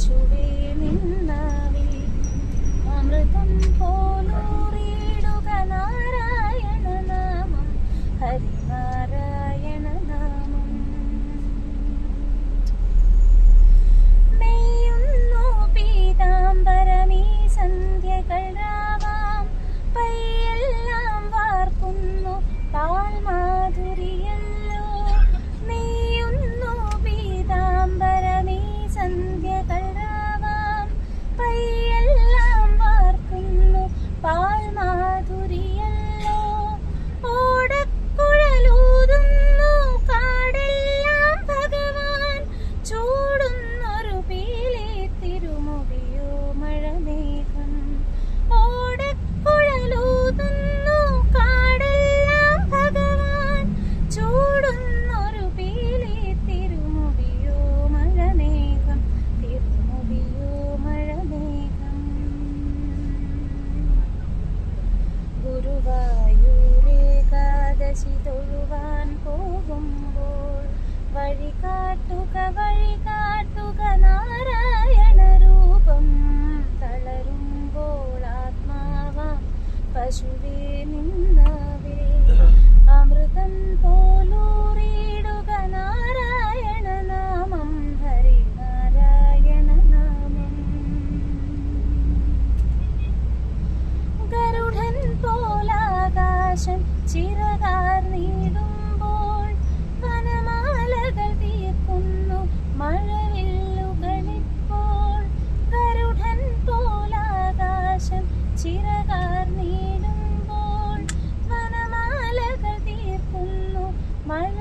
പശുവേ നിന്നാവിൽ അമൃതം പോലൂറിയിടുക നാരായണ നാമം ഹരിനാരായണ നാമം. മെയ്യുന്നു പീതാംബരമീ സന്ധ്യകൾ രാവാം പയ്യെല്ലാം വാർക്കുന്നു പാൽമാധുരിയല്ലോ. നെയ്യുന്നു പീതാംബരമീ സന്ധ്യകൾ രാവാം പയ്യെല്ലാം വാർക്കുന്നു പാൽമാധുരിയല്ലോ. ഓടക്കുഴലൂതുന്നു കാടെല്ലാം ഭഗവാൻ ചൂടുന്നൊരു പീലി തിരുമുടിയോ മഴമേഘം. ഓടക്കുഴലൂതുന്നു കാടെല്ലാം ഭഗവാൻ ചൂടുന്നൊരു പീലി തിരുമുടിയോ മഴമേഘം. തിരുമുടിയോ മഴമേഘം. ഗുരുവായൂരേകാദശി തൊഴുവാൻ പോകുമ്പോൾ വഴി കാട്ടുക നാരായണ രൂപം. തളരുമ്പോൾ ആത്മാവാം പശുവേ നിന്നാവേ അമൃതം പോലൂറിയിടുക നാരായണ നാമം ഹരിനാരായണ നാമം. ഗരുഡൻ പോലാകാശം ചിറകാർന്നിടുമ്പോൾ വനമാലകൾ തീർക്കുന്നു മഴവില്ലുകളിപ്പോൾ. ഗരുഡൻ പോലാകാശം ചിറകാർന്നിടുമ്പോൾ വനമാലകൾ തീർക്കുന്നു മഴ